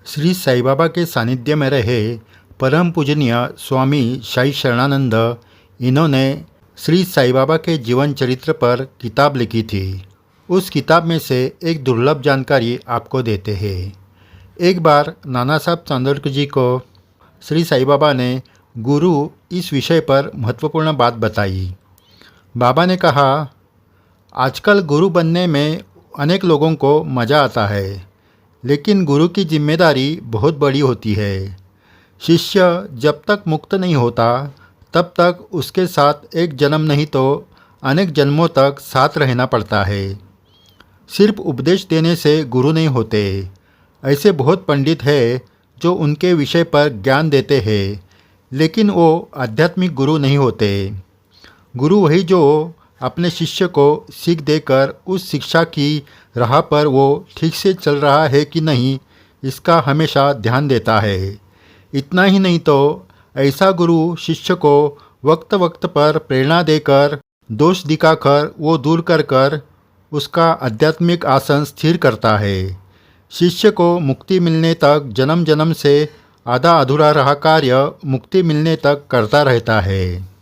श्री साई बाबा के सानिध्य में रहे परम पूजनीय स्वामी साई शरणानंद, इन्होंने श्री साई बाबा के जीवन चरित्र पर किताब लिखी थी। उस किताब में से एक दुर्लभ जानकारी आपको देते हैं। एक बार नाना साहब चांदोरकर जी को श्री साई बाबा ने गुरु इस विषय पर महत्वपूर्ण बात बताई। बाबा ने कहा, आजकल गुरु बनने में अनेक लोगों को मज़ा आता है, लेकिन गुरु की जिम्मेदारी बहुत बड़ी होती है। शिष्य जब तक मुक्त नहीं होता तब तक उसके साथ एक जन्म नहीं तो अनेक जन्मों तक साथ रहना पड़ता है। सिर्फ उपदेश देने से गुरु नहीं होते। ऐसे बहुत पंडित हैं जो उनके विषय पर ज्ञान देते हैं, लेकिन वो आध्यात्मिक गुरु नहीं होते। गुरु वही जो अपने शिष्य को सीख देकर उस शिक्षा की राह पर वो ठीक से चल रहा है कि नहीं, इसका हमेशा ध्यान देता है। इतना ही नहीं तो ऐसा गुरु शिष्य को वक्त वक्त पर प्रेरणा देकर, दोष दिखाकर वो दूर कर कर उसका आध्यात्मिक आसन स्थिर करता है। शिष्य को मुक्ति मिलने तक जन्म जन्म से आधा अधूरा रहा कार्य मुक्ति मिलने तक करता रहता है।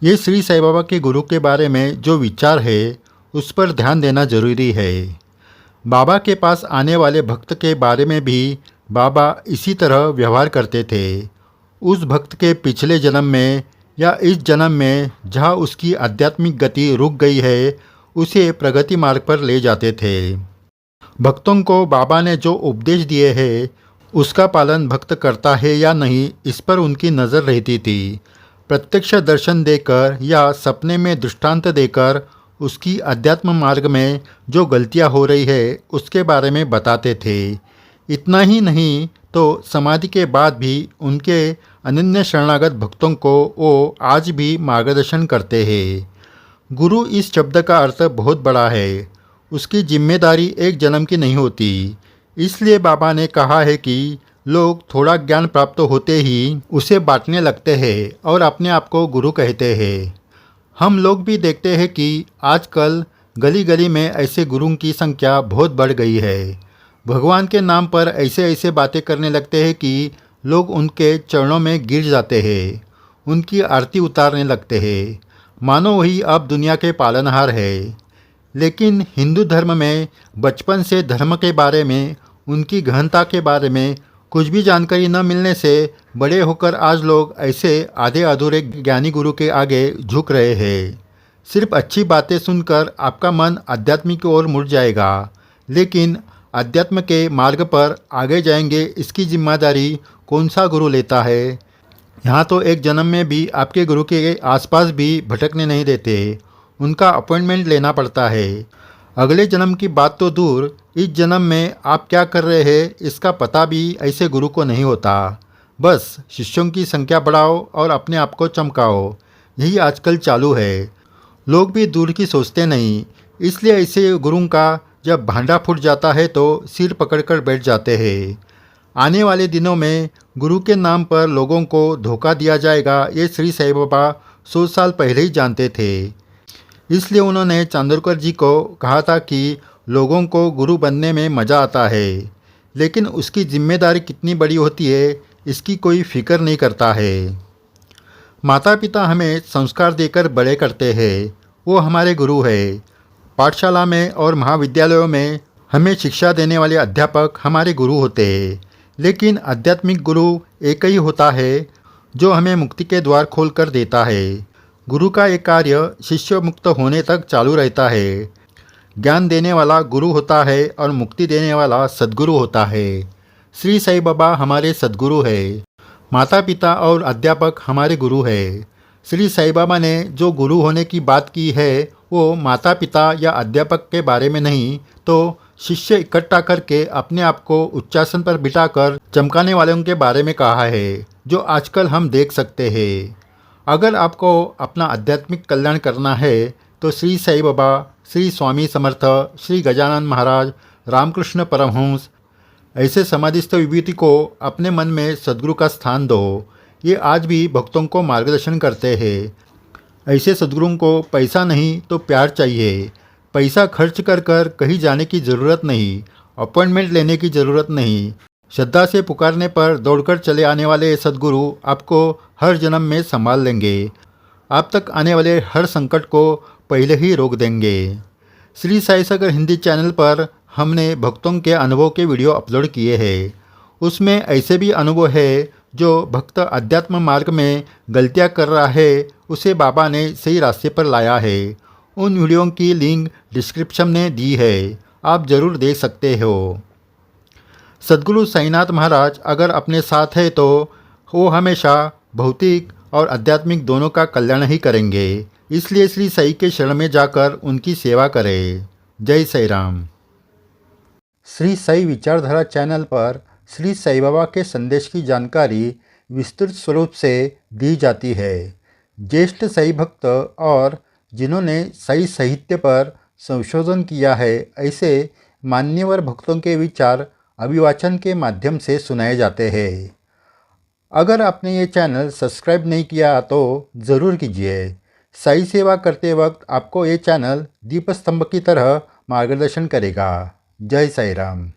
ये श्री साई बाबा के गुरु के बारे में जो विचार है उस पर ध्यान देना जरूरी है। बाबा के पास आने वाले भक्त के बारे में भी बाबा इसी तरह व्यवहार करते थे। उस भक्त के पिछले जन्म में या इस जन्म में जहाँ उसकी आध्यात्मिक गति रुक गई है, उसे प्रगति मार्ग पर ले जाते थे। भक्तों को बाबा ने जो उपदेश दिए हैं उसका पालन भक्त करता है या नहीं, इस पर उनकी नज़र रहती थी। प्रत्यक्ष दर्शन देकर या सपने में दृष्टांत देकर उसकी अध्यात्म मार्ग में जो गलतियां हो रही है उसके बारे में बताते थे। इतना ही नहीं तो समाधि के बाद भी उनके अनन्य शरणागत भक्तों को वो आज भी मार्गदर्शन करते हैं। गुरु इस शब्द का अर्थ बहुत बड़ा है। उसकी जिम्मेदारी एक जन्म की नहीं होती। इसलिए बाबा ने कहा है कि लोग थोड़ा ज्ञान प्राप्त होते ही उसे बांटने लगते हैं और अपने आप को गुरु कहते हैं। हम लोग भी देखते हैं कि आजकल गली गली में ऐसे गुरुओं की संख्या बहुत बढ़ गई है। भगवान के नाम पर ऐसे ऐसे बातें करने लगते हैं कि लोग उनके चरणों में गिर जाते हैं, उनकी आरती उतारने लगते हैं, मानो वही अब दुनिया के पालनहार है। लेकिन हिंदू धर्म में बचपन से धर्म के बारे में, उनकी गहनता के बारे में कुछ भी जानकारी न मिलने से बड़े होकर आज लोग ऐसे आधे अधूरे ज्ञानी गुरु के आगे झुक रहे हैं। सिर्फ अच्छी बातें सुनकर आपका मन अध्यात्म की ओर मुड़ जाएगा, लेकिन अध्यात्म के मार्ग पर आगे जाएंगे इसकी जिम्मेदारी कौन सा गुरु लेता है। यहाँ तो एक जन्म में भी आपके गुरु के आसपास भी भटकने नहीं देते, उनका अपॉइंटमेंट लेना पड़ता है। अगले जन्म की बात तो दूर, इस जन्म में आप क्या कर रहे हैं इसका पता भी ऐसे गुरु को नहीं होता। बस शिष्यों की संख्या बढ़ाओ और अपने आप को चमकाओ, यही आजकल चालू है। लोग भी दूर की सोचते नहीं, इसलिए ऐसे गुरुओं का जब भांडा फूट जाता है तो सिर पकड़कर बैठ जाते हैं। आने वाले दिनों में गुरु के नाम पर लोगों को धोखा दिया जाएगा, ये श्री साई बाबा 100 साल पहले ही जानते थे। इसलिए उन्होंने चांदोरकर जी को कहा था कि लोगों को गुरु बनने में मज़ा आता है, लेकिन उसकी जिम्मेदारी कितनी बड़ी होती है इसकी कोई फिक्र नहीं करता है। माता पिता हमें संस्कार देकर बड़े करते हैं, वो हमारे गुरु है। पाठशाला में और महाविद्यालयों में हमें शिक्षा देने वाले अध्यापक हमारे गुरु होते हैं, लेकिन आध्यात्मिक गुरु एक ही होता है जो हमें मुक्ति के द्वार खोल कर देता है। गुरु का एक कार्य शिष्य मुक्त होने तक चालू रहता है। ज्ञान देने वाला गुरु होता है और मुक्ति देने वाला सद्गुरु होता है। श्री साई बाबा हमारे सद्गुरु है। माता पिता और अध्यापक हमारे गुरु है। श्री साई बाबा ने जो गुरु होने की बात की है वो माता पिता या अध्यापक के बारे में नहीं, तो शिष्य इकट्ठा करके अपने आप को उच्चासन पर बिठाकर चमकाने वालों के बारे में कहा है, जो आजकल हम देख सकते हैं। अगर आपको अपना आध्यात्मिक कल्याण करना है तो श्री साई बाबा, श्री स्वामी समर्थ, श्री गजानन महाराज, रामकृष्ण परमहंस ऐसे समाधिस्थ विभूति को अपने मन में सद्गुरु का स्थान दो। ये आज भी भक्तों को मार्गदर्शन करते हैं। ऐसे सद्गुरुओं को पैसा नहीं तो प्यार चाहिए। पैसा खर्च कर कर कहीं जाने की ज़रूरत नहीं, अपॉइंटमेंट लेने की ज़रूरत नहीं। श्रद्धा से पुकारने पर दौड़कर चले आने वाले सद्गुरु आपको हर जन्म में संभाल लेंगे। आप तक आने वाले हर संकट को पहले ही रोक देंगे। श्री साई सागर हिंदी चैनल पर हमने भक्तों के अनुभव के वीडियो अपलोड किए हैं। उसमें ऐसे भी अनुभव है जो भक्त अध्यात्म मार्ग में गलतियां कर रहा है, उसे बाबा ने सही रास्ते पर लाया है। उन वीडियो की लिंक डिस्क्रिप्शन में दी है, आप ज़रूर देख सकते हो। सद्गुरु साईनाथ महाराज अगर अपने साथ है तो वो हमेशा भौतिक और आध्यात्मिक दोनों का कल्याण ही करेंगे। इसलिए श्री साई के शरण में जाकर उनकी सेवा करें। जय साई राम। श्री साई विचारधारा चैनल पर श्री साई बाबा के संदेश की जानकारी विस्तृत स्वरूप से दी जाती है। ज्येष्ठ साई भक्त और जिन्होंने साई साहित्य पर संशोधन किया है, ऐसे मान्यवर भक्तों के विचार अभिवाचन के माध्यम से सुनाए जाते हैं। अगर आपने ये चैनल सब्सक्राइब नहीं किया तो ज़रूर कीजिए। साई सेवा करते वक्त आपको ये चैनल दीपस्तंभ की तरह मार्गदर्शन करेगा। जय साई राम।